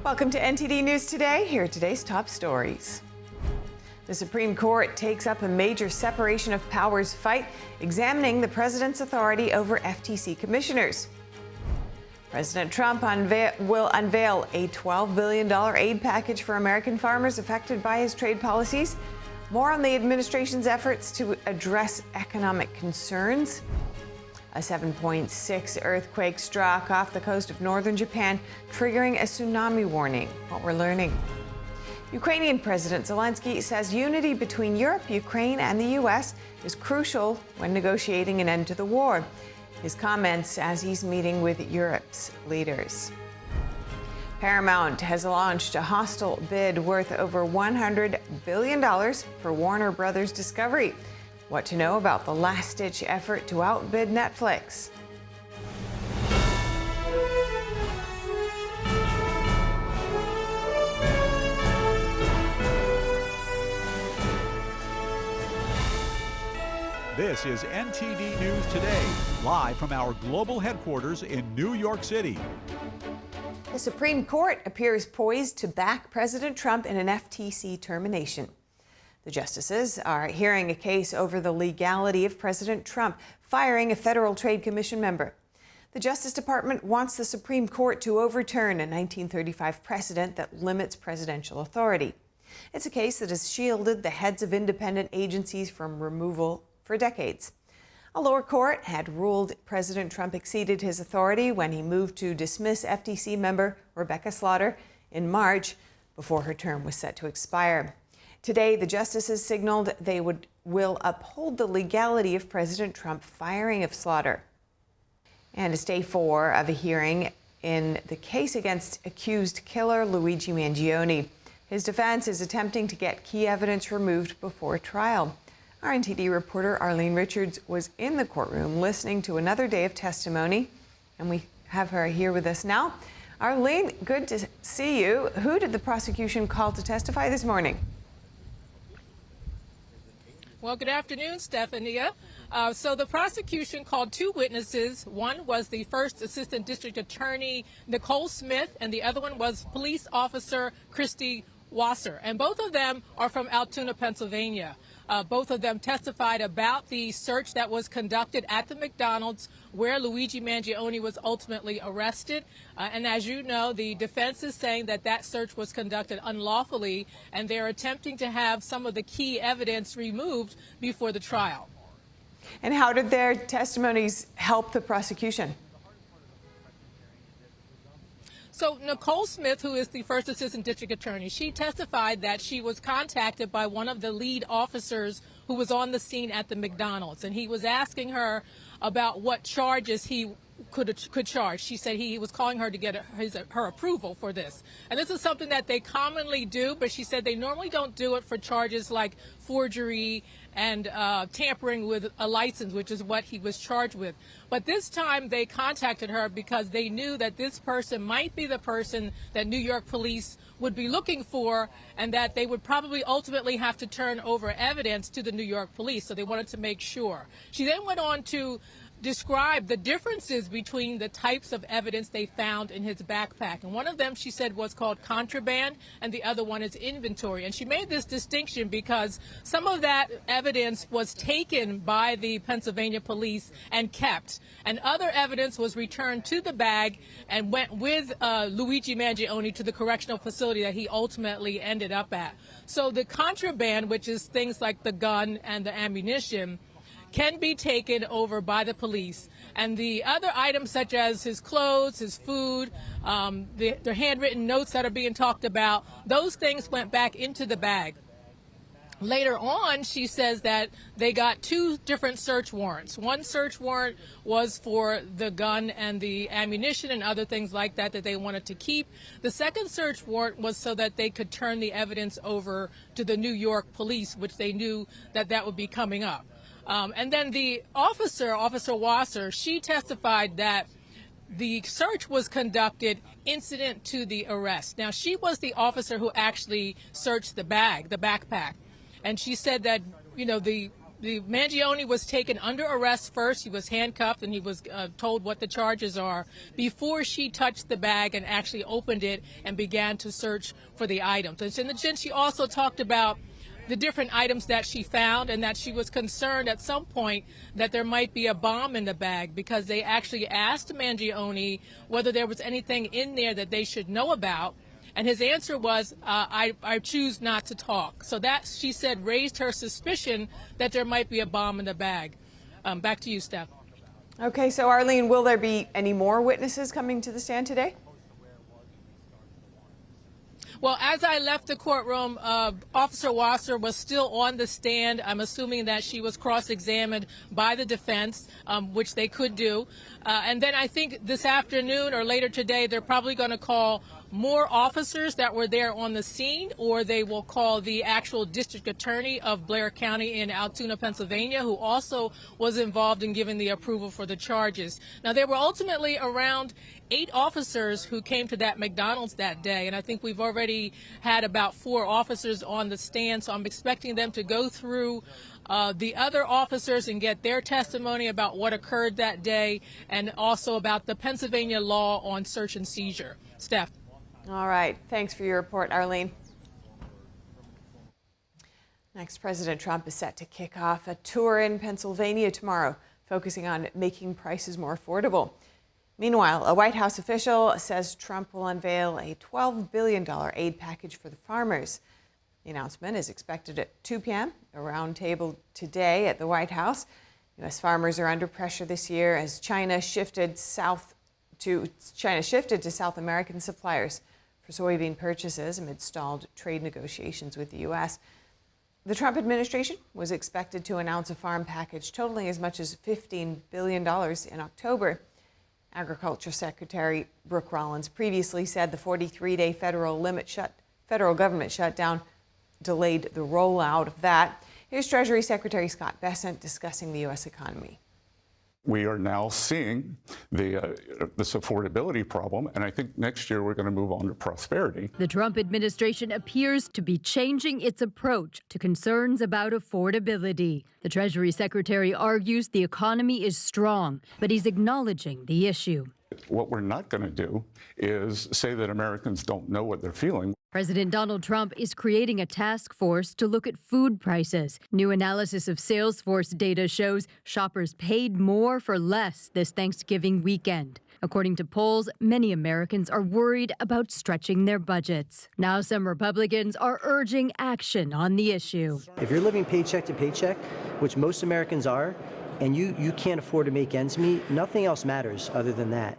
Welcome to NTD News Today. Here are today's top stories. The Supreme Court takes up a major separation of powers fight, examining the president's authority over FTC commissioners. President Trump will unveil a $12 billion aid package for American farmers affected by his trade policies. More on the administration's efforts to address economic concerns. A 7.6 earthquake struck off the coast of northern Japan, triggering a tsunami warning. What we're learning. Ukrainian President Zelenskyy says unity between Europe, Ukraine, and the U.S. is crucial when negotiating an end to the war. His comments as he's meeting with Europe's leaders. Paramount has launched a hostile bid worth over $100 billion for Warner Brothers Discovery. What to know about the last-ditch effort to outbid Netflix. This is NTD News Today, live from our global headquarters in New York City. The Supreme Court appears poised to back President Trump in an FTC termination. The justices are hearing a case over the legality of President Trump firing a Federal Trade Commission member. The Justice Department wants the Supreme Court to overturn a 1935 precedent that limits presidential authority. It's a case that has shielded the heads of independent agencies from removal for decades. A lower court had ruled President Trump exceeded his authority when he moved to dismiss FTC member Rebecca Slaughter in March before her term was set to expire. Today, the justices signaled they will uphold the legality of President Trump firing of Slaughter. And it's day 4 of a hearing in the case against accused killer Luigi Mangione. His defense is attempting to get key evidence removed before trial. Our NTD reporter Arlene Richards was in the courtroom listening to another day of testimony, and we have her here with us now. Arlene, good to see you. Who did the prosecution call to testify this morning? Well, good afternoon, Stephania. So the prosecution called 2 witnesses. One was the first assistant district attorney, Nicole Smith, and the other one was police officer Christy Wasser. And both of them are from Altoona, Pennsylvania. Both of them testified about the search that was conducted at the McDonald's where Luigi Mangione was ultimately arrested. And as you know, the defense is saying that that search was conducted unlawfully, and they're attempting to have some of the key evidence removed before the trial. And how did their testimonies help the prosecution? So Nicole Smith, who is the first assistant district attorney, she testified that she was contacted by one of the lead officers who was on the scene at the McDonald's, and he was asking her about what charges he could charge. She said he was calling her to get her approval for this. And this is something that they commonly do, but she said they normally don't do it for charges like forgery and tampering with a license, which is what he was charged with. But this time they contacted her because they knew that this person might be the person that New York police would be looking for, and that they would probably ultimately have to turn over evidence to the New York police. So they wanted to make sure. She then went on to describe the differences between the types of evidence they found in his backpack. And one of them, she said, was called contraband, and the other one is inventory. And she made this distinction because some of that evidence was taken by the Pennsylvania police and kept, and other evidence was returned to the bag and went with Luigi Mangione to the correctional facility that he ultimately ended up at. So the contraband, which is things like the gun and the ammunition, can be taken over by the police. And the other items, such as his clothes, his food, the handwritten notes that are being talked about, those things went back into the bag. Later on, she says that they got 2 different search warrants. One search warrant was for the gun and the ammunition and other things like that that they wanted to keep. The second search warrant was so that they could turn the evidence over to the New York police, which they knew that that would be coming up. And then the Officer Wasser, she testified that the search was conducted incident to the arrest. Now, she was the officer who actually searched the bag, the backpack. And she said that, you know, the the Mangione was taken under arrest first. He was handcuffed and he was told what the charges are before she touched the bag and actually opened it and began to search for the items. And then she also talked about the different items that she found and that she was concerned at some point that there might be a bomb in the bag because they actually asked Mangione whether there was anything in there that they should know about. And his answer was, I choose not to talk. So that, she said, raised her suspicion that there might be a bomb in the bag. Back to you, Steph. Okay, so Arlene, will there be any more witnesses coming to the stand today? Well, as I left the courtroom, Officer Wasser was still on the stand. I'm assuming that she was cross-examined by the defense, which they could do. And then I think this afternoon or later today, they're probably going to call more officers that were there on the scene, or they will call the actual district attorney of Blair County in Altoona, Pennsylvania, who also was involved in giving the approval for the charges. Now, there were ultimately around 8 officers who came to that McDonald's that day, and I think we've already had about 4 officers on the stand, so I'm expecting them to go through the other officers and get their testimony about what occurred that day and also about the Pennsylvania law on search and seizure. Steph. All right. Thanks for your report, Arlene. Next, President Trump is set to kick off a tour in Pennsylvania tomorrow, focusing on making prices more affordable. Meanwhile, a White House official says Trump will unveil a $12 billion aid package for the farmers. The announcement is expected at 2 p.m., a roundtable today at the White House. U.S. farmers are under pressure this year as China shifted to South American suppliers for soybean purchases amid stalled trade negotiations with the U.S. The Trump administration was expected to announce a farm package totaling as much as $15 billion in October. Agriculture Secretary Brooke Rollins previously said the 43-day federal government shutdown delayed the rollout of that. Here's Treasury Secretary Scott Bessent discussing the U.S. economy. We are now seeing this affordability problem, and I think next year we're going to move on to prosperity. The Trump administration appears to be changing its approach to concerns about affordability. The Treasury Secretary argues the economy is strong, but he's acknowledging the issue. What we're not going to do is say that Americans don't know what they're feeling. President Donald Trump is creating a task force to look at food prices. New analysis of Salesforce data shows shoppers paid more for less this Thanksgiving weekend. According to polls, many Americans are worried about stretching their budgets. Now some Republicans are urging action on the issue. If you're living paycheck to paycheck, which most Americans are, and you can't afford to make ends meet, nothing else matters other than that.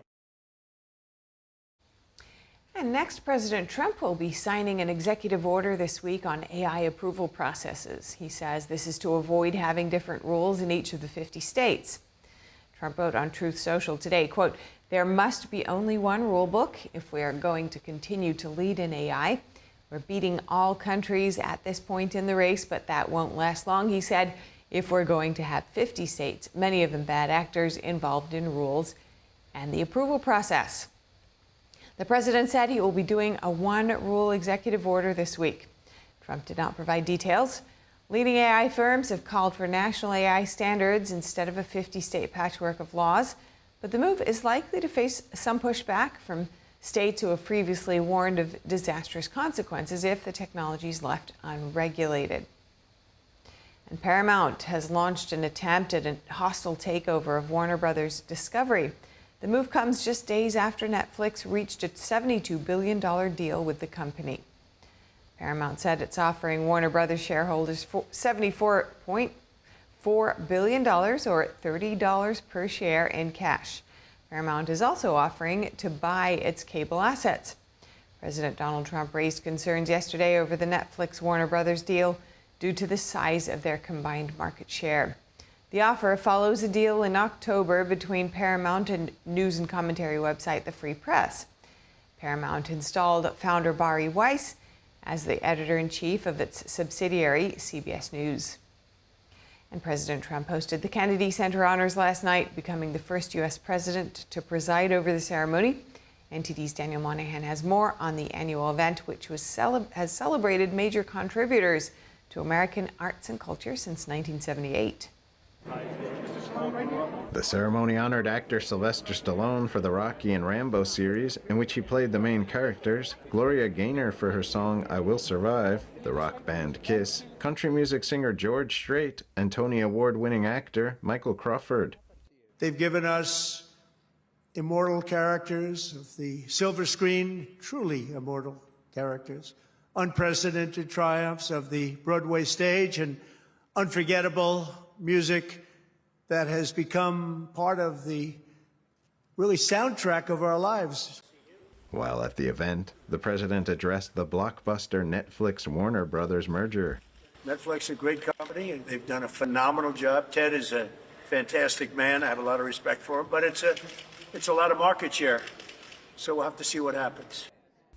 And next, President Trump will be signing an executive order this week on AI approval processes. He says this is to avoid having different rules in each of the 50 states. Trump wrote on Truth Social today, quote, "There must be only one rule book if we are going to continue to lead in AI. We're beating all countries at this point in the race, but that won't last long," he said, "if we're going to have 50 states, many of them bad actors, involved in rules and the approval process." The president said he will be doing a one-rule executive order this week. Trump did not provide details. Leading AI firms have called for national AI standards instead of a 50-state patchwork of laws, but the move is likely to face some pushback from states who have previously warned of disastrous consequences if the technology is left unregulated. And Paramount has launched an attempt at a hostile takeover of Warner Brothers Discovery. The move comes just days after Netflix reached a $72 billion deal with the company. Paramount said it's offering Warner Brothers shareholders $74.4 billion, or $30 per share in cash. Paramount is also offering to buy its cable assets. President Donald Trump raised concerns yesterday over the Netflix-Warner Brothers deal due to the size of their combined market share. The offer follows a deal in October between Paramount and news and commentary website The Free Press. Paramount installed founder Bari Weiss as the editor-in-chief of its subsidiary, CBS News. And President Trump hosted the Kennedy Center Honors last night, becoming the first U.S. president to preside over the ceremony. NTD's Daniel Monahan has more on the annual event, which has celebrated major contributors to American arts and culture since 1978. The ceremony honored actor Sylvester Stallone for the Rocky and Rambo series, in which he played the main characters, Gloria Gaynor for her song I Will Survive, the rock band Kiss, country music singer George Strait, and Tony Award-winning actor Michael Crawford. They've given us immortal characters of the silver screen, truly immortal characters, unprecedented triumphs of the Broadway stage, and unforgettable music that has become part of the really soundtrack of our lives. While at the event, the president addressed the blockbuster Netflix-Warner Brothers merger. Netflix is a great company, and they've done a phenomenal job. Ted is a fantastic man. I have a lot of respect for him, but it's a lot of market share, so we'll have to see what happens.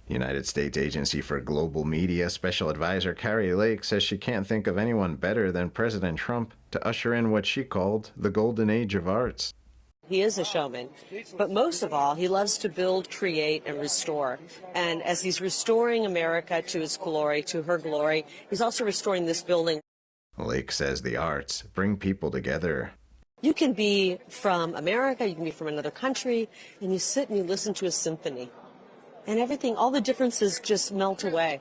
United States Agency for Global Media Special Advisor Carrie Lake says she can't think of anyone better than President Trump to usher in what she called the golden age of arts. He is a showman, but most of all, he loves to build, create, and restore. And as he's restoring America to its glory, to her glory, he's also restoring this building. Lake says the arts bring people together. You can be from America, you can be from another country, and you sit and you listen to a symphony. And everything, all the differences just melt away.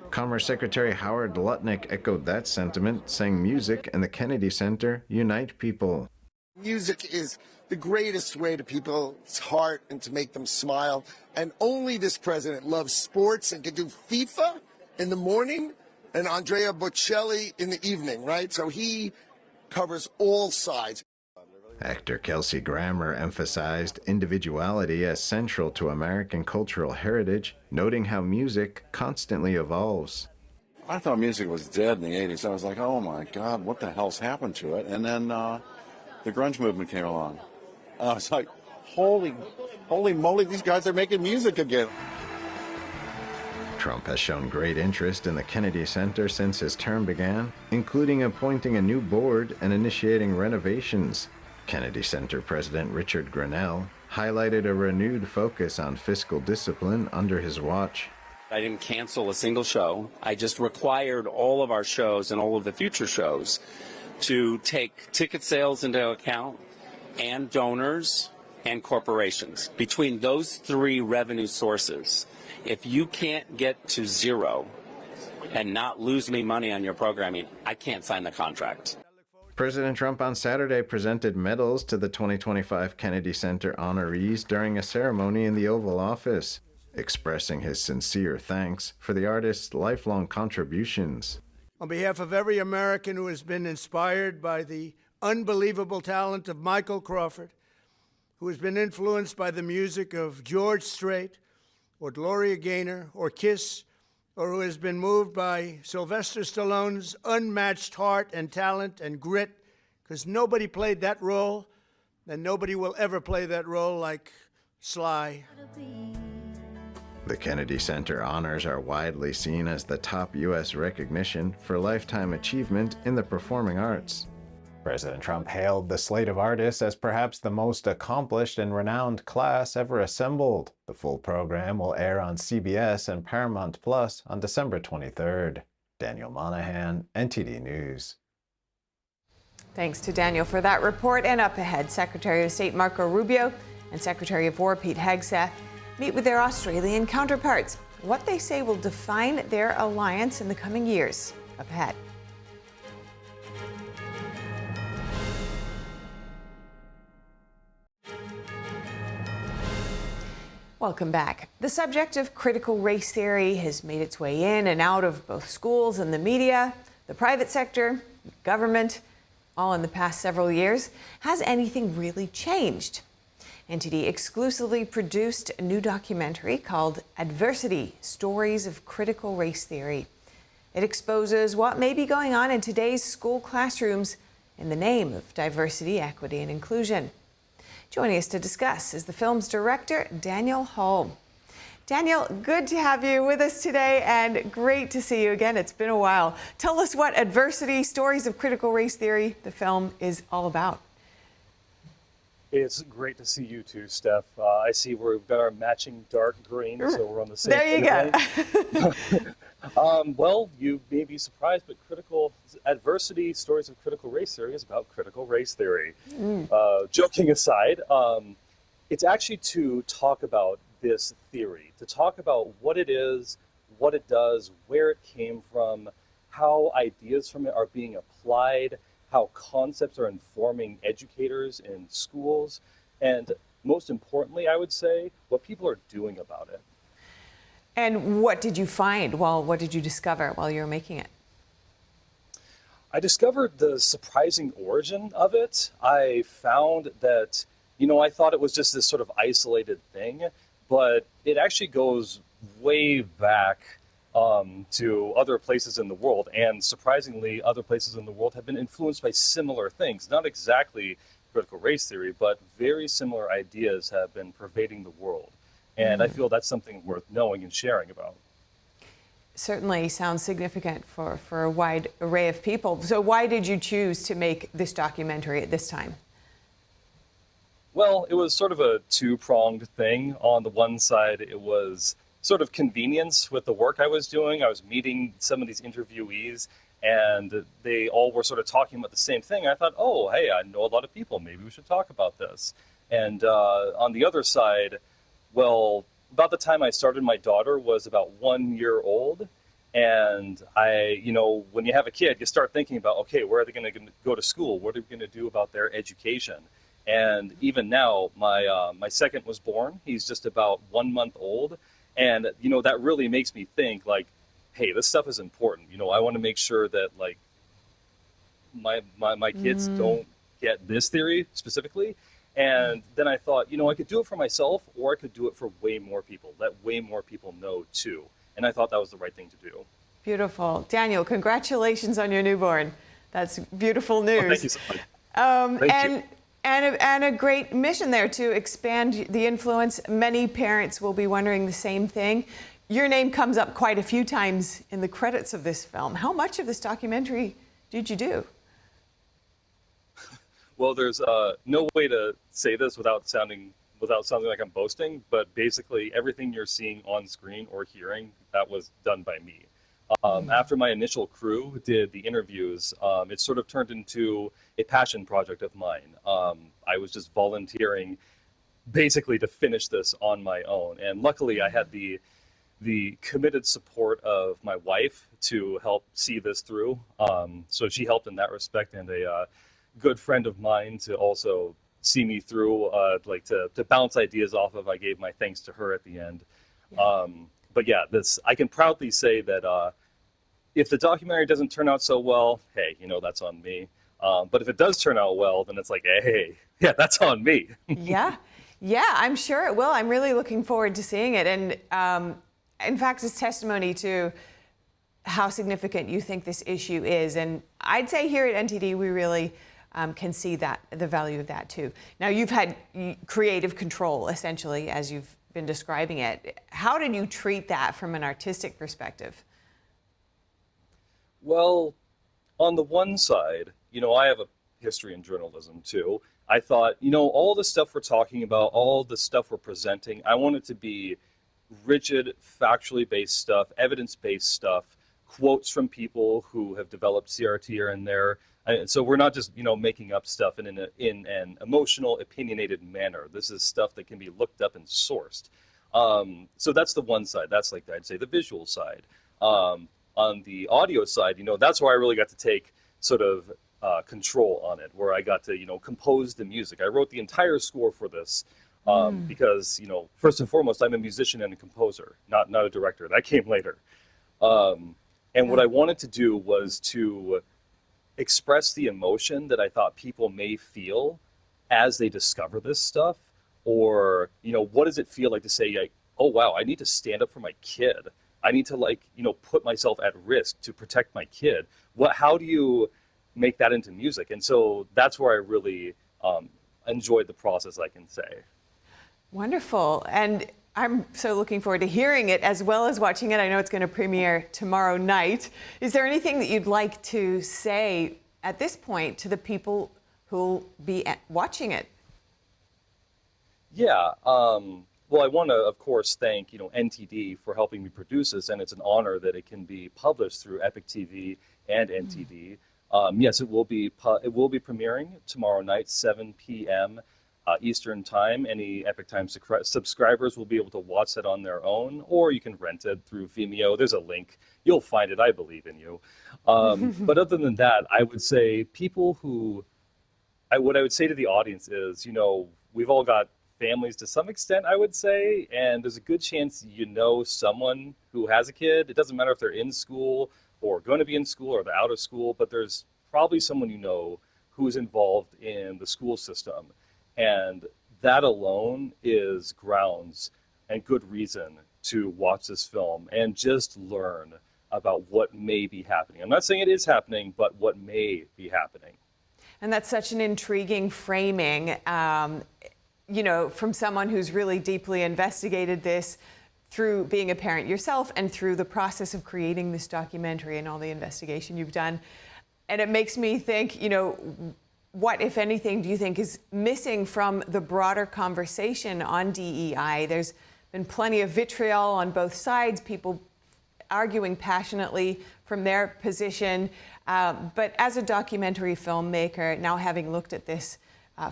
Commerce Secretary Howard Lutnick echoed that sentiment, saying music and the Kennedy Center unite people. Music is the greatest way to people's heart and to make them smile. And only this president loves sports and can do FIFA in the morning and Andrea Bocelli in the evening, right? So he covers all sides. Actor Kelsey Grammer emphasized individuality as central to American cultural heritage, noting how music constantly evolves. I thought music was dead in the 80s. I was like, oh my God, what the hell's happened to it? And then the grunge movement came along. I was like, holy moly, these guys are making music again. Trump has shown great interest in the Kennedy Center since his term began, including appointing a new board and initiating renovations. Kennedy Center President Richard Grenell highlighted a renewed focus on fiscal discipline under his watch. I didn't cancel a single show. I just required all of our shows and all of the future shows to take ticket sales into account and donors and corporations. Between those three revenue sources, if you can't get to zero and not lose me money on your programming, I can't sign the contract. President Trump on Saturday presented medals to the 2025 Kennedy Center honorees during a ceremony in the Oval Office, expressing his sincere thanks for the artist's lifelong contributions. On behalf of every American who has been inspired by the unbelievable talent of Michael Crawford, who has been influenced by the music of George Strait or Gloria Gaynor or Kiss, or who has been moved by Sylvester Stallone's unmatched heart and talent and grit, because nobody played that role, and nobody will ever play that role like Sly. The Kennedy Center honors are widely seen as the top U.S. recognition for lifetime achievement in the performing arts. President Trump hailed the slate of artists as perhaps the most accomplished and renowned class ever assembled. The full program will air on CBS and Paramount Plus on December 23rd. Daniel Monahan, NTD News. Thanks to Daniel for that report. And up ahead, Secretary of State Marco Rubio and Secretary of War Pete Hegseth meet with their Australian counterparts. What they say will define their alliance in the coming years. Up ahead. Welcome back. The subject of critical race theory has made its way in and out of both schools and the media, the private sector, government, all in the past several years. Has anything really changed? NTD exclusively produced a new documentary called Adversity: Stories of Critical Race Theory. It exposes what may be going on in today's school classrooms in the name of diversity, equity, and inclusion. Joining us to discuss is the film's director, Daniel Hull. Daniel, good to have you with us today and great to see you again. It's been a while. Tell us what Adversity: Stories of Critical Race Theory, the film, is all about. It's great to see you too, Steph. I see we've got our matching dark green, so we're on the same. There you go. Well, you may be surprised, but critical adversity, stories of critical race theory is about critical race theory. Joking aside, it's actually to talk about this theory, to talk about what it is, what it does, where it came from, how ideas from it are being applied, how concepts are informing educators in schools, and most importantly, I would say, what people are doing about it. And what did you find? What did you discover while you were making it? I discovered the surprising origin of it. I found that, I thought it was just this sort of isolated thing, but it actually goes way back to other places in the world, and surprisingly, other places in the world have been influenced by similar things. Not exactly critical race theory, but very similar ideas have been pervading the world. And I feel that's something worth knowing and sharing about. Certainly sounds significant for a wide array of people. So why did you choose to make this documentary at this time? Well, it was sort of a two-pronged thing. On the one side, it was sort of convenience with the work I was doing. I was meeting some of these interviewees, and they all were sort of talking about the same thing. I thought, oh, hey, I know a lot of people. Maybe we should talk about this. And on the other side, well, about the time I started, my daughter was about 1 year old. And when you have a kid, you start thinking about, okay, where are they going to go to school? What are we going to do about their education? And even now, my second was born. He's just about 1 month old. And, that really makes me think, like, hey, this stuff is important. I want to make sure that, like, my kids don't get this theory specifically. And then I thought, I could do it for myself, or I could do it for way more people, let way more people know, too. And I thought that was the right thing to do. Beautiful. Daniel, congratulations on your newborn. That's beautiful news. Oh, thank you so much. Thank you. And a great mission there to expand the influence. Many parents will be wondering the same thing. Your name comes up quite a few times in the credits of this film. How much of this documentary did you do? Well, there's no way to say this without sounding like I'm boasting, but basically everything you're seeing on screen or hearing, that was done by me. After my initial crew did the interviews, it sort of turned into a passion project of mine. I was just volunteering basically to finish this on my own. And luckily I had the committed support of my wife to help see this through. So she helped in that respect, and a good friend of mine to also see me through, to bounce ideas off of. I gave my thanks to her at the end. Yeah. But yeah, I can proudly say that if the documentary doesn't turn out so well, hey, that's on me. But if it does turn out well, then it's like, hey, yeah, that's on me. Yeah, I'm sure it will. I'm really looking forward to seeing it. And in fact, it's testimony to how significant you think this issue is. And I'd say here at NTD, we really can see the value of that too. Now, you've had creative control, essentially, as you've been describing it. How did you treat that from an artistic perspective? Well, on the one side, I have a history in journalism too. I thought, all the stuff we're talking about, all the stuff we're presenting, I want it to be rigid, factually based stuff, evidence-based stuff, quotes from people who have developed CRT here and there. And so we're not just, making up stuff in an emotional, opinionated manner. This is stuff that can be looked up and sourced. So that's the one side. That's I'd say the visual side. On the audio side, that's where I really got to take sort of control on it, where I got to, compose the music. I wrote the entire score for this because, first and foremost, I'm a musician and a composer, not a director. That came later. And what I wanted to do was to express the emotion that I thought people may feel as they discover this stuff, or, what does it feel like to say, like, oh, wow, I need to stand up for my kid. I need to put myself at risk to protect my kid. How do you make that into music? And so that's where I really enjoyed the process, I can say. Wonderful. And I'm so looking forward to hearing it as well as watching it. I know it's going to premiere tomorrow night. Is there anything that you'd like to say at this point to the people who'll be watching it? Yeah. Well, I want to, of course, thank NTD for helping me produce this, and it's an honor that it can be published through Epic TV and NTD. Yes, it will be premiering tomorrow night, 7 p.m. Eastern Time. Any Epic Time subscribers will be able to watch it on their own, or you can rent it through Vimeo. There's a link. You'll find it. I believe in you. But other than that, I would say what I would say to the audience is, we've all got families to some extent, I would say, and there's a good chance someone who has a kid. It doesn't matter if they're in school or going to be in school or they're out of school, but there's probably someone who's involved in the school system. And that alone is grounds and good reason to watch this film and just learn about what may be happening. I'm not saying it is happening, but what may be happening. And that's such an intriguing framing, from someone who's really deeply investigated this through being a parent yourself and through the process of creating this documentary and all the investigation you've done. And it makes me think, what, if anything, do you think is missing from the broader conversation on DEI? There's been plenty of vitriol on both sides, people arguing passionately from their position. But as a documentary filmmaker, now having looked at this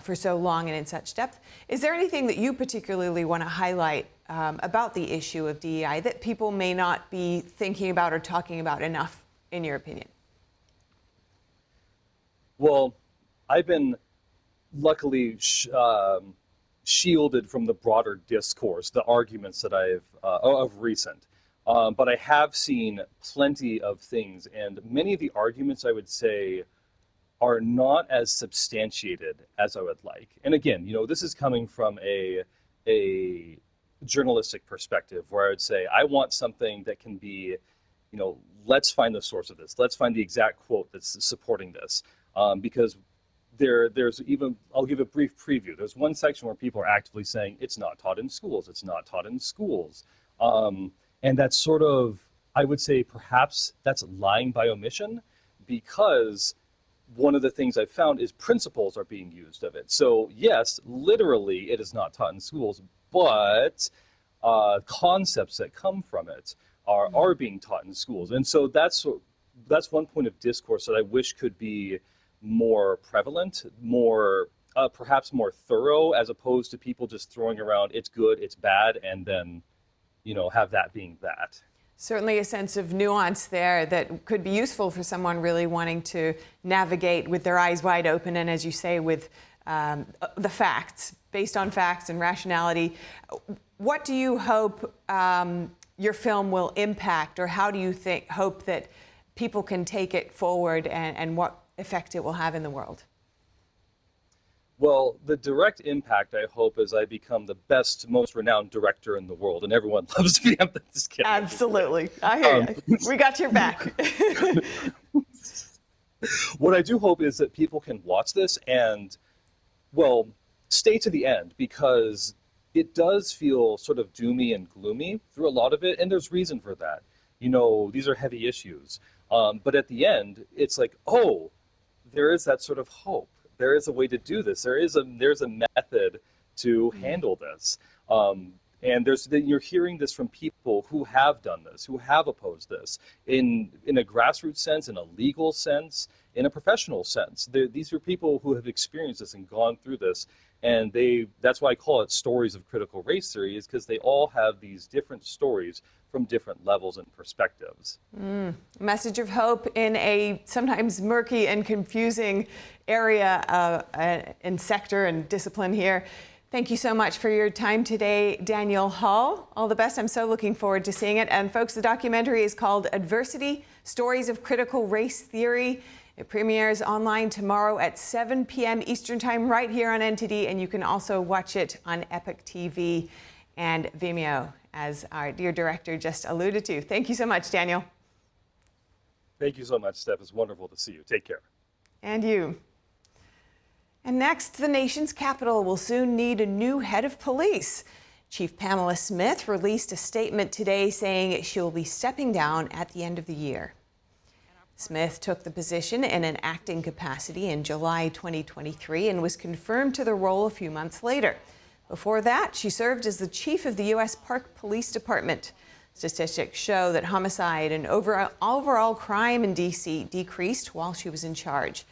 for so long and in such depth, is there anything that you particularly want to highlight about the issue of DEI that people may not be thinking about or talking about enough, in your opinion? Well, I've been luckily shielded from the broader discourse, the arguments that I've of recent. But I have seen plenty of things, and many of the arguments, I would say, are not as substantiated as I would like. And again, this is coming from a journalistic perspective, where I would say I want something that can be, let's find the source of this. Let's find the exact quote that's supporting this, because there's even, I'll give a brief preview. There's one section where people are actively saying it's not taught in schools. It's not taught in schools. And that's sort of, I would say perhaps that's lying by omission, because one of the things I've found is principles are being used of it. So yes, literally it is not taught in schools, but concepts that come from it are being taught in schools. And so that's one point of discourse that I wish could be more prevalent, perhaps more thorough, as opposed to people just throwing around it's good, it's bad, and then have that being that. Certainly a sense of nuance there that could be useful for someone really wanting to navigate with their eyes wide open and, as you say, with the facts, based on facts and rationality. What do you hope your film will impact, or how do you hope that people can take it forward and what effect it will have in the world? Well, the direct impact, I hope, is I become the best, most renowned director in the world, and everyone loves me. I'm just kidding. Absolutely. I hear you. We got your back. What I do hope is that people can watch this and, well, stay to the end, because it does feel sort of doomy and gloomy through a lot of it, and there's reason for that. These are heavy issues. But at the end, it's like, oh, there is that sort of hope. There is a way to do this. There's a method to handle this. And you're hearing this from people who have done this, who have opposed this in a grassroots sense, in a legal sense, in a professional sense. These are people who have experienced this and gone through this. And that's why I call it stories of critical race theory, is because they all have these different stories from different levels and perspectives. Message of hope in a sometimes murky and confusing area and sector and discipline here. Thank you so much for your time today, Daniel Hall. All the best. I'm so looking forward to seeing it. And folks, the documentary is called Adversity: Stories of Critical Race Theory. It premieres online tomorrow at 7 p.m. Eastern Time right here on NTD, and you can also watch it on Epic TV and Vimeo, as our dear director just alluded to. Thank you so much, Daniel. Thank you so much, Steph. It's wonderful to see you. Take care. And you. And next, the nation's capital will soon need a new head of police. Chief Pamela Smith released a statement today saying she will be stepping down at the end of the year. Smith took the position in an acting capacity in July 2023 and was confirmed to the role a few months later. Before that, she served as the chief of the U.S. Park Police Department. Statistics show that homicide and overall crime in D.C. decreased while she was in charge.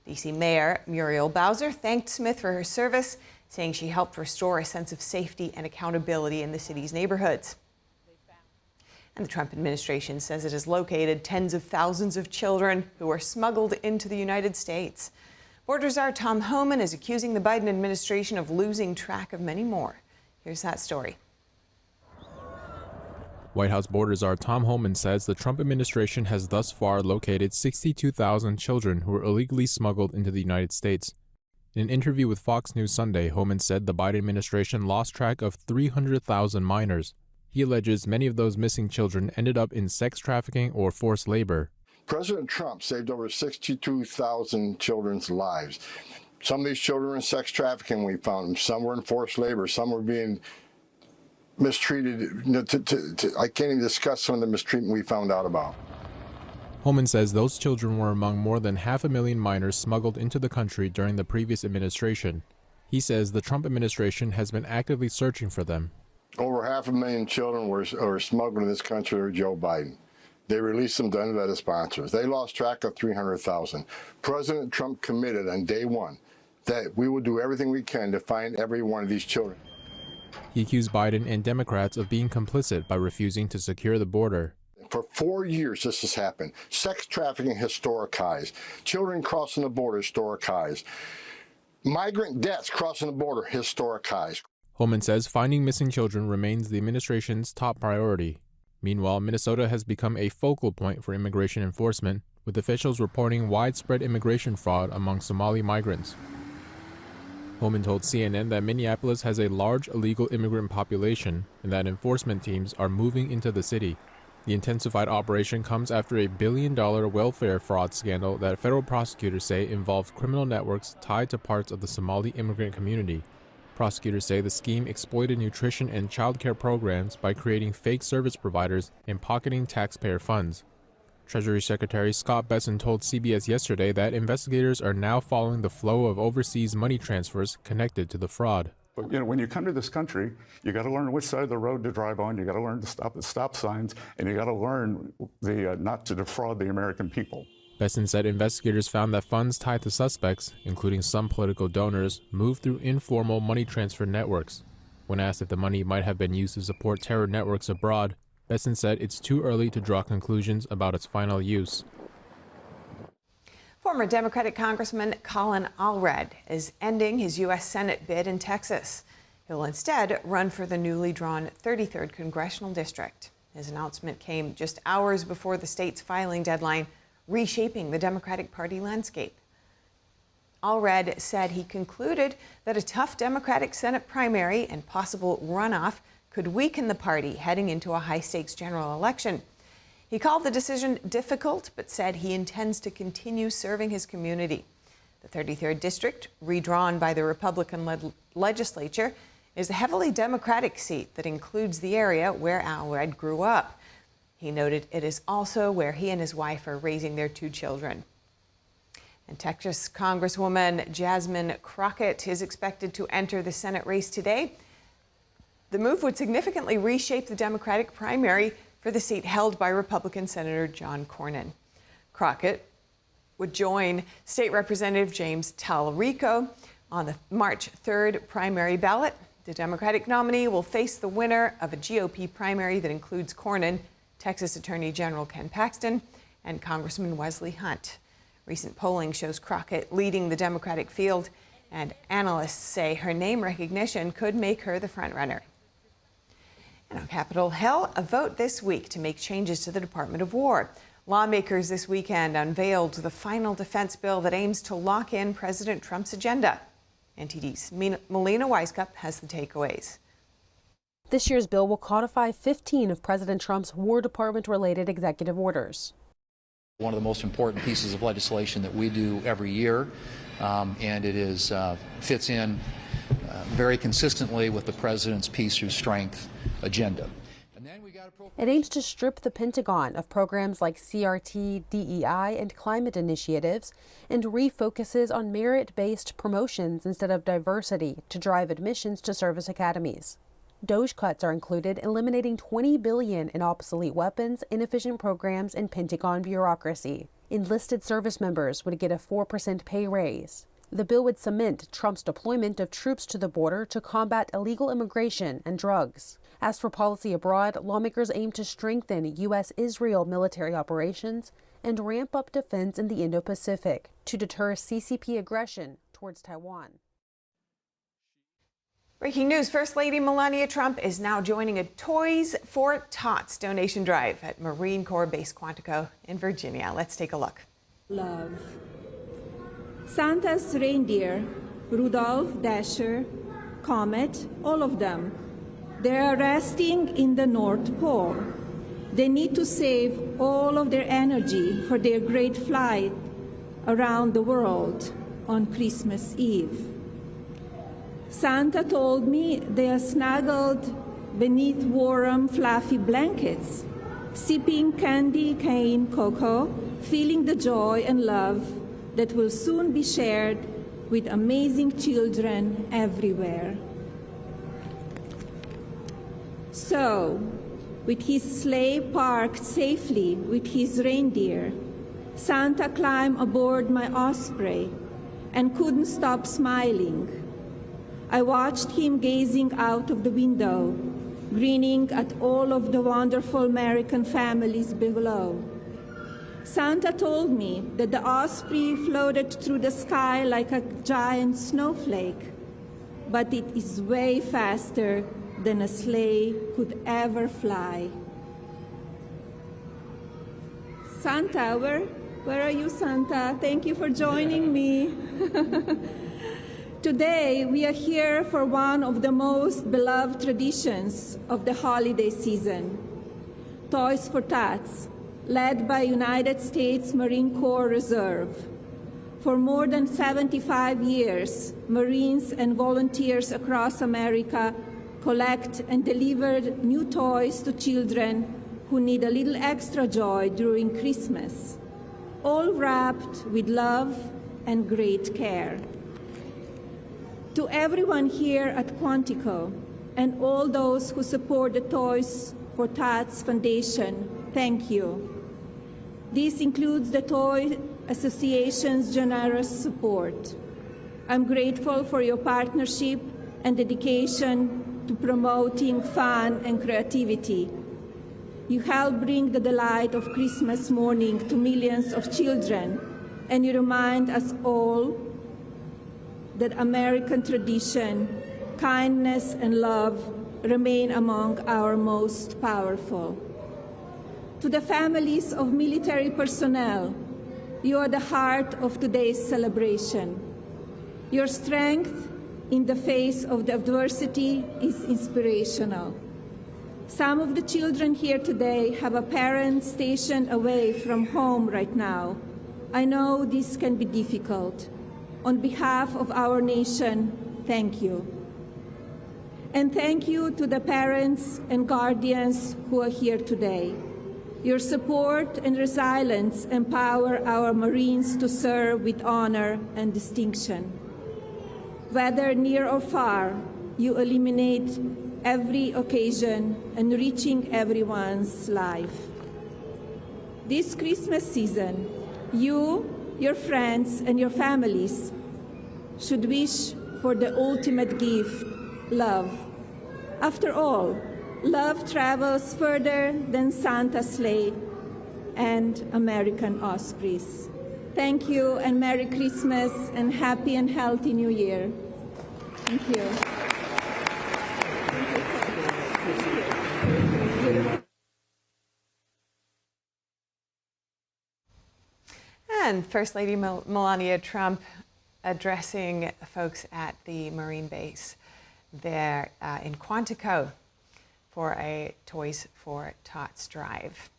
D.C. Mayor Muriel Bowser thanked Smith for her service, saying she helped restore a sense of safety and accountability in the city's neighborhoods. And the Trump administration says it has located tens of thousands of children who were smuggled into the United States. Border Czar Tom Homan is accusing the Biden administration of losing track of many more. Here's that story. White House Border Czar Tom Homan says the Trump administration has thus far located 62,000 children who were illegally smuggled into the United States. In an interview with Fox News Sunday, Homan said the Biden administration lost track of 300,000 minors. He alleges many of those missing children ended up in sex trafficking or forced labor. President Trump saved over 62,000 children's lives. Some of these children were in sex trafficking, we found them. Some were in forced labor. Some were being mistreated. I can't even discuss some of the mistreatment we found out about. Homan says those children were among more than 500,000 minors smuggled into the country during the previous administration. He says the Trump administration has been actively searching for them. Over 500,000 children were smuggled in this country under Joe Biden. They released them to unvetted sponsors. They lost track of 300,000. President Trump committed on day one that we will do everything we can to find every one of these children. He accused Biden and Democrats of being complicit by refusing to secure the border. For 4 years, this has happened. Sex trafficking, historic highs. Children crossing the border, historic highs. Migrant deaths crossing the border, historic highs. Homan says finding missing children remains the administration's top priority. Meanwhile, Minnesota has become a focal point for immigration enforcement, with officials reporting widespread immigration fraud among Somali migrants. Homan told CNN that Minneapolis has a large illegal immigrant population and that enforcement teams are moving into the city. The intensified operation comes after a $1 billion welfare fraud scandal that federal prosecutors say involved criminal networks tied to parts of the Somali immigrant community. Prosecutors say the scheme exploited nutrition and child care programs by creating fake service providers and pocketing taxpayer funds. Treasury Secretary Scott Bessent told CBS yesterday that investigators are now following the flow of overseas money transfers connected to the fraud. But when you come to this country, you got to learn which side of the road to drive on. You got to learn to stop at stop signs, and you got to learn not to defraud the American people. Bessent said investigators found that funds tied to suspects, including some political donors, moved through informal money transfer networks. When asked if the money might have been used to support terror networks abroad, Bessent said it's too early to draw conclusions about its final use. Former Democratic Congressman Colin Allred is ending his U.S. Senate bid in Texas. He'll instead run for the newly drawn 33rd Congressional District. His announcement came just hours before the state's filing deadline, reshaping the Democratic Party landscape. Allred said he concluded that a tough Democratic Senate primary and possible runoff could weaken the party heading into a high-stakes general election. He called the decision difficult, but said he intends to continue serving his community. The 33rd District, redrawn by the Republican-led legislature, is a heavily Democratic seat that includes the area where Allred grew up. He noted it is also where he and his wife are raising their 2 children. And Texas Congresswoman Jasmine Crockett is expected to enter the Senate race today. The move would significantly reshape the Democratic primary for the seat held by Republican Senator John Cornyn. Crockett would join State Representative James Talarico on the March 3rd primary ballot. The Democratic nominee will face the winner of a GOP primary that includes Cornyn, Texas Attorney General Ken Paxton, and Congressman Wesley Hunt. Recent polling shows Crockett leading the Democratic field, and analysts say her name recognition could make her the frontrunner. And on Capitol Hill, a vote this week to make changes to the Department of War. Lawmakers this weekend unveiled the final defense bill that aims to lock in President Trump's agenda. NTD's Melina Weiskup has the takeaways. This year's bill will codify 15 of President Trump's War Department-related executive orders. One of the most important pieces of legislation that we do every year, and it fits in very consistently with the President's Peace Through Strength agenda. It aims to strip the Pentagon of programs like CRT, DEI, and climate initiatives, and refocuses on merit-based promotions instead of diversity to drive admissions to service academies. DOGE cuts are included, eliminating $20 billion in obsolete weapons, inefficient programs, and Pentagon bureaucracy. Enlisted service members would get a 4% pay raise. The bill would cement Trump's deployment of troops to the border to combat illegal immigration and drugs. As for policy abroad, lawmakers aim to strengthen U.S.-Israel military operations and ramp up defense in the Indo-Pacific to deter CCP aggression towards Taiwan. Breaking news, First Lady Melania Trump is now joining a Toys for Tots donation drive at Marine Corps Base Quantico in Virginia. Let's take a look. Love. Santa's reindeer, Rudolph, Dasher, Comet, all of them, they are resting in the North Pole. They need to save all of their energy for their great flight around the world on Christmas Eve. Santa told me they are snuggled beneath warm, fluffy blankets, sipping candy cane cocoa, feeling the joy and love that will soon be shared with amazing children everywhere. So, with his sleigh parked safely with his reindeer, Santa climbed aboard my Osprey and couldn't stop smiling. I watched him gazing out of the window, grinning at all of the wonderful American families below. Santa told me that the Osprey floated through the sky like a giant snowflake, but it is way faster than a sleigh could ever fly. Santa, where are you, Santa? Thank you for joining me. Today, we are here for one of the most beloved traditions of the holiday season, Toys for Tots, led by United States Marine Corps Reserve. For more than 75 years, Marines and volunteers across America collect and deliver new toys to children who need a little extra joy during Christmas, all wrapped with love and great care. To everyone here at Quantico and all those who support the Toys for Tots Foundation, thank you. This includes the Toy Association's generous support. I'm grateful for your partnership and dedication to promoting fun and creativity. You help bring the delight of Christmas morning to millions of children, and you remind us all that American tradition, kindness, and love remain among our most powerful. To the families of military personnel, you are the heart of today's celebration. Your strength in the face of the adversity is inspirational. Some of the children here today have a parent stationed away from home right now. I know this can be difficult. On behalf of our nation, thank you. And thank you to the parents and guardians who are here today. Your support and resilience empower our Marines to serve with honor and distinction. Whether near or far, you illuminate every occasion, enriching everyone's life. This Christmas season, you, your friends, and your families should wish for the ultimate gift, love. After all, love travels further than Santa's sleigh and American ospreys. Thank you, and Merry Christmas, and happy and healthy New Year. Thank you. And First Lady Melania Trump addressing folks at the Marine base there in Quantico for a Toys for Tots drive.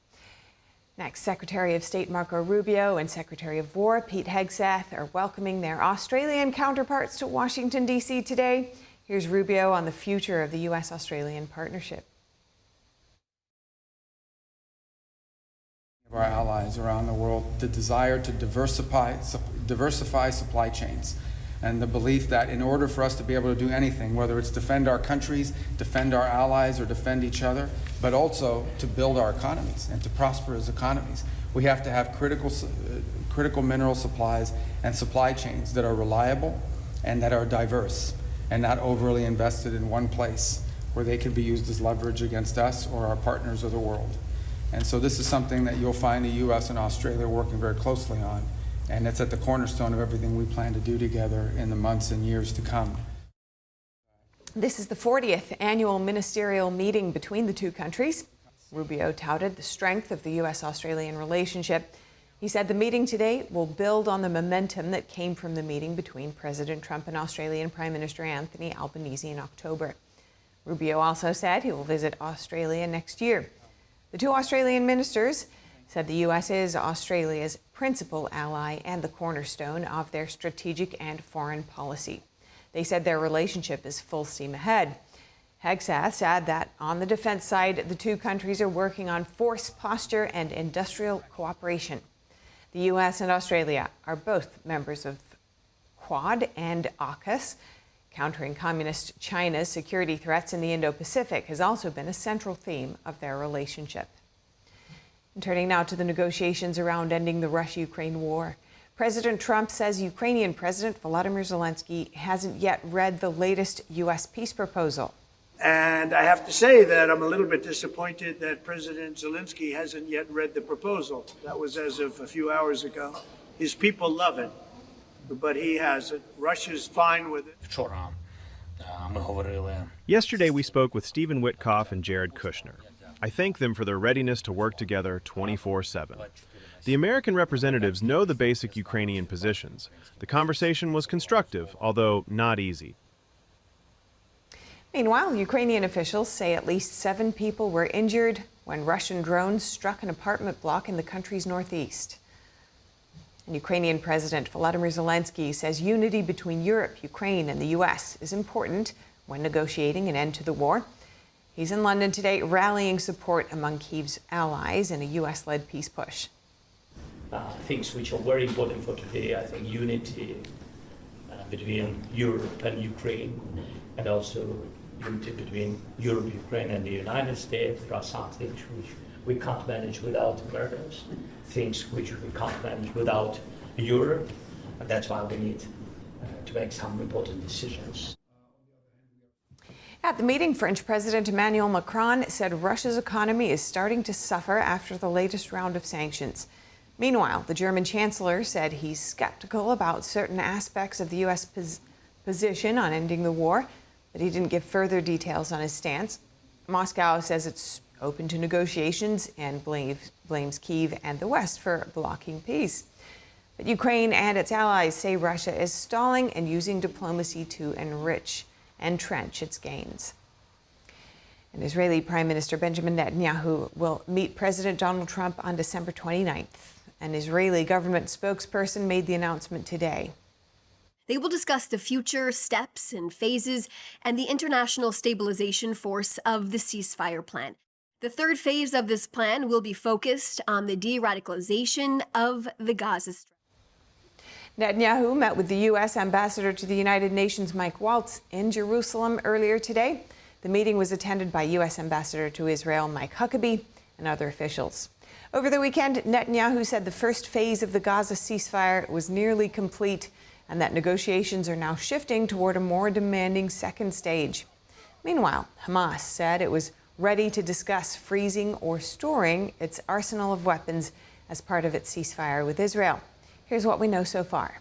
Next, Secretary of State Marco Rubio and Secretary of War Pete Hegseth are welcoming their Australian counterparts to Washington, D.C. today. Here's Rubio on the future of the U.S.-Australian partnership. Our allies around the world, the desire to diversify supply chains, and the belief that in order for us to be able to do anything, whether it's defend our countries, defend our allies, or defend each other, but also to build our economies and to prosper as economies, we have to have critical mineral supplies and supply chains that are reliable and that are diverse and not overly invested in one place where they can be used as leverage against us or our partners of the world. And so this is something that you'll find the U.S. and Australia working very closely on, and it's at the cornerstone of everything we plan to do together in the months and years to come. This is the 40th annual ministerial meeting between the two countries. Rubio touted the strength of the U.S.-Australian relationship. He said the meeting today will build on the momentum that came from the meeting between President Trump and Australian Prime Minister Anthony Albanese in October. Rubio also said he will visit Australia next year. The two Australian ministers said the U.S. is Australia's principal ally and the cornerstone of their strategic and foreign policy. They said their relationship is full steam ahead. Hegseth said that on the defense side, the two countries are working on force posture and industrial cooperation. The U.S. and Australia are both members of Quad and AUKUS. Countering communist China's security threats in the Indo-Pacific has also been a central theme of their relationship. And turning now to the negotiations around ending the Russia-Ukraine war. President Trump says Ukrainian President Volodymyr Zelenskyy hasn't yet read the latest U.S. peace proposal. And I have to say that I'm a little bit disappointed that President Zelenskyy hasn't yet read the proposal. That was as of a few hours ago. His people love it, but he hasn't. Russia's fine with it. Yesterday we spoke with Stephen Witkoff and Jared Kushner. I thank them for their readiness to work together 24/7. The American representatives know the basic Ukrainian positions. The conversation was constructive, although not easy. Meanwhile, Ukrainian officials say at least 7 people were injured when Russian drones struck an apartment block in the country's northeast. And Ukrainian President Volodymyr Zelenskyy says unity between Europe, Ukraine, and the U.S. is important when negotiating an end to the war. He's in London today rallying support among Kyiv's allies in a U.S.-led peace push. Things which are very important for today, I think unity between Europe and Ukraine, and also unity between Europe, Ukraine, and the United States. There are some things which we can't manage without Americans, things which we can't manage without Europe, and that's why we need to make some important decisions. At the meeting, French President Emmanuel Macron said Russia's economy is starting to suffer after the latest round of sanctions. Meanwhile, the German chancellor said he's skeptical about certain aspects of the U.S. position on ending the war, but he didn't give further details on his stance. Moscow says it's open to negotiations and blames Kyiv and the West for blocking peace. But Ukraine and its allies say Russia is stalling and using diplomacy to entrench its gains. And Israeli Prime Minister Benjamin Netanyahu will meet President Donald Trump on December 29th. An Israeli government spokesperson made the announcement today. They will discuss the future steps and phases and the international stabilization force of the ceasefire plan. The third phase of this plan will be focused on the de-radicalization of the Gaza Strip. Netanyahu met with the U.S. ambassador to the United Nations, Mike Waltz, in Jerusalem earlier today. The meeting was attended by U.S. Ambassador to Israel, Mike Huckabee, and other officials. Over the weekend, Netanyahu said the first phase of the Gaza ceasefire was nearly complete and that negotiations are now shifting toward a more demanding second stage. Meanwhile, Hamas said it was ready to discuss freezing or storing its arsenal of weapons as part of its ceasefire with Israel. Here's what we know so far.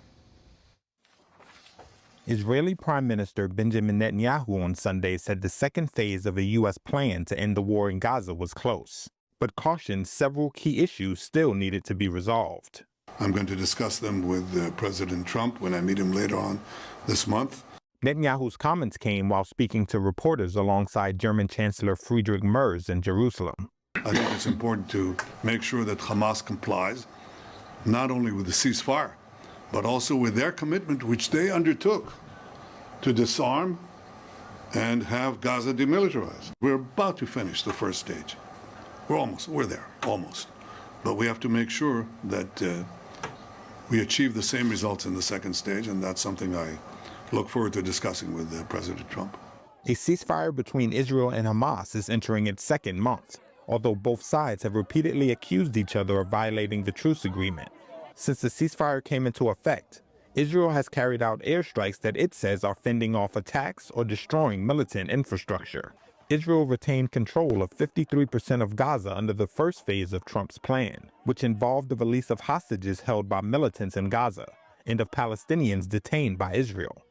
Israeli Prime Minister Benjamin Netanyahu on Sunday said the second phase of a U.S. plan to end the war in Gaza was close, but cautioned several key issues still needed to be resolved. I'm going to discuss them with President Trump when I meet him later on this month. Netanyahu's comments came while speaking to reporters alongside German Chancellor Friedrich Merz in Jerusalem. I think it's important to make sure that Hamas complies, not only with the ceasefire, but also with their commitment, which they undertook, to disarm and have Gaza demilitarized. We're about to finish the first stage. We're there, almost. But we have to make sure that we achieve the same results in the second stage, and that's something I look forward to discussing with President Trump. A ceasefire between Israel and Hamas is entering its second month, although both sides have repeatedly accused each other of violating the truce agreement. Since the ceasefire came into effect, Israel has carried out airstrikes that it says are fending off attacks or destroying militant infrastructure. Israel retained control of 53% of Gaza under the first phase of Trump's plan, which involved the release of hostages held by militants in Gaza and of Palestinians detained by Israel.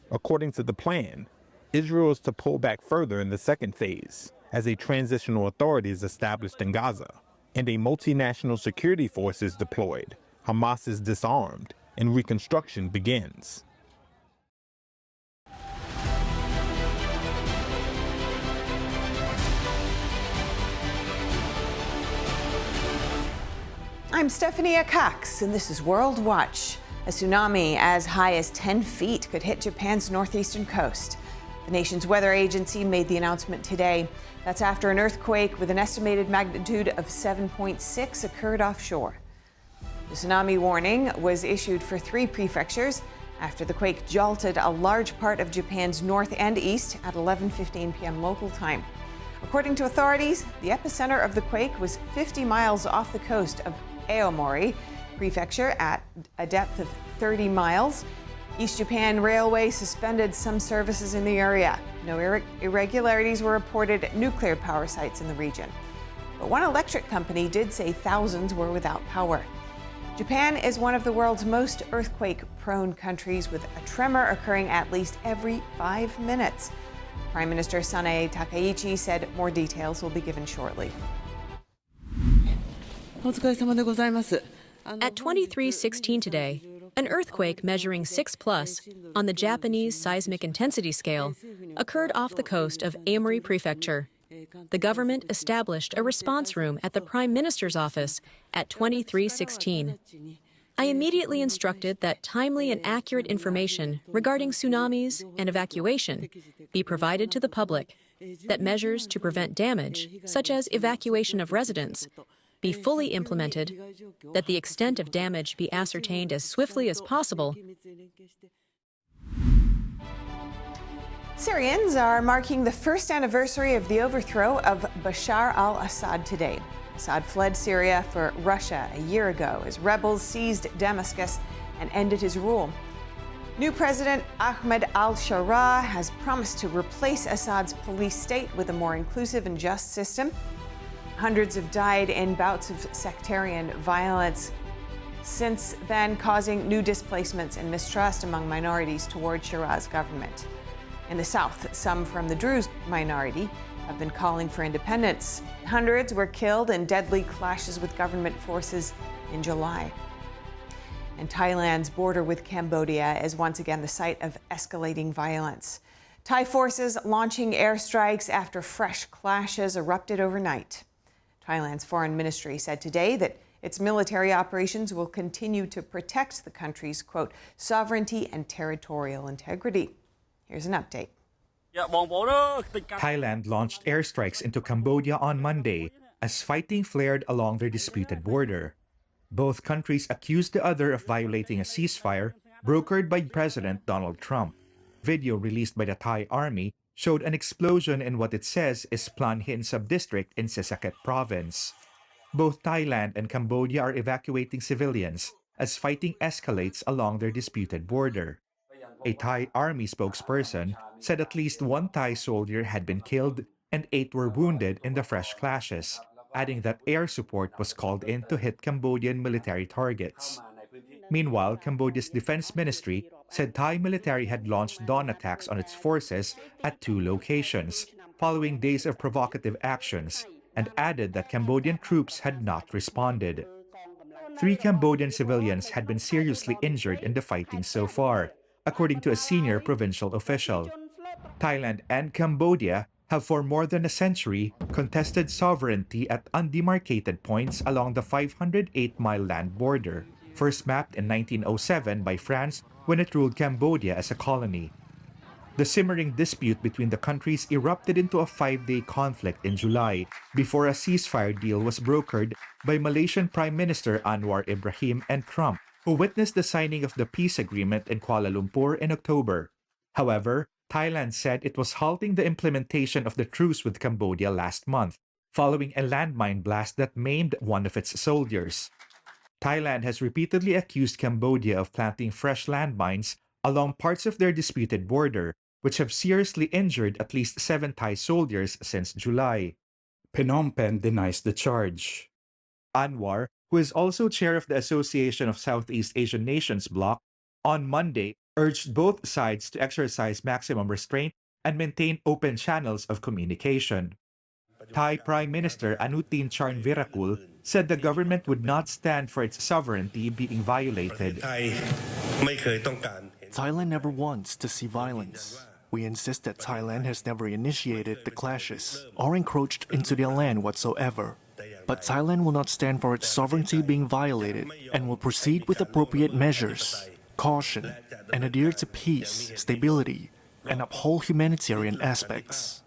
According to the plan, Israel is to pull back further in the second phase, as a transitional authority is established in Gaza, and a multinational security force is deployed, Hamas is disarmed, and reconstruction begins. I'm Stephanie Cox, and this is World Watch. A tsunami as high as 10 feet could hit Japan's northeastern coast. The nation's weather agency made the announcement today. That's after an earthquake with an estimated magnitude of 7.6 occurred offshore. The tsunami warning was issued for 3 prefectures after the quake jolted a large part of Japan's north and east at 11:15 p.m. local time. According to authorities, the epicenter of the quake was 50 miles off the coast of Aomori Prefecture at a depth of 30 miles. East Japan Railway suspended some services in the area. No irregularities were reported at nuclear power sites in the region. But one electric company did say thousands were without power. Japan is one of the world's most earthquake-prone countries, with a tremor occurring at least every 5 minutes. Prime Minister Sanae Takaichi said more details will be given shortly. At 23:16 today, an earthquake measuring 6+ on the Japanese seismic intensity scale occurred off the coast of Aomori Prefecture. The government established a response room at the Prime Minister's office at 23:16. I immediately instructed that timely and accurate information regarding tsunamis and evacuation be provided to the public, that measures to prevent damage, such as evacuation of residents, be fully implemented, that the extent of damage be ascertained as swiftly as possible. Syrians are marking the first anniversary of the overthrow of Bashar al-Assad today. Assad fled Syria for Russia a year ago as rebels seized Damascus and ended his rule. New President Ahmed al-Sharaa has promised to replace Assad's police state with a more inclusive and just system. Hundreds have died in bouts of sectarian violence since then, causing new displacements and mistrust among minorities toward Sharaa's government. In the south, some from the Druze minority have been calling for independence. Hundreds were killed in deadly clashes with government forces in July. And Thailand's border with Cambodia is once again the site of escalating violence. Thai forces launching airstrikes after fresh clashes erupted overnight. Thailand's foreign ministry said today that its military operations will continue to protect the country's, quote, sovereignty and territorial integrity. Here's an update. Thailand launched airstrikes into Cambodia on Monday as fighting flared along their disputed border. Both countries accused the other of violating a ceasefire brokered by President Donald Trump. Video released by the Thai army showed an explosion in what it says is Plan Hin sub-district in Sisaket province. Both Thailand and Cambodia are evacuating civilians as fighting escalates along their disputed border. A Thai army spokesperson said at least 1 Thai soldier had been killed and 8 were wounded in the fresh clashes, adding that air support was called in to hit Cambodian military targets. Meanwhile, Cambodia's defense ministry said Thai military had launched dawn attacks on its forces at 2 locations, following days of provocative actions, and added that Cambodian troops had not responded. 3 Cambodian civilians had been seriously injured in the fighting so far, according to a senior provincial official. Thailand and Cambodia have for more than a century contested sovereignty at undemarcated points along the 508-mile land border, first mapped in 1907 by France when it ruled Cambodia as a colony. The simmering dispute between the countries erupted into a 5-day conflict in July before a ceasefire deal was brokered by Malaysian Prime Minister Anwar Ibrahim and Trump, who witnessed the signing of the peace agreement in Kuala Lumpur in October. However, Thailand said it was halting the implementation of the truce with Cambodia last month, following a landmine blast that maimed one of its soldiers. Thailand has repeatedly accused Cambodia of planting fresh landmines along parts of their disputed border, which have seriously injured at least 7 Thai soldiers since July. Phnom Penh denies the charge. Anwar, who is also chair of the Association of Southeast Asian Nations bloc, on Monday urged both sides to exercise maximum restraint and maintain open channels of communication. Thai Prime Minister Anutin Charnvirakul said the government would not stand for its sovereignty being violated. Thailand never wants to see violence. We insist that Thailand has never initiated the clashes or encroached into their land whatsoever. But Thailand will not stand for its sovereignty being violated and will proceed with appropriate measures, caution, and adhere to peace, stability, and uphold humanitarian aspects.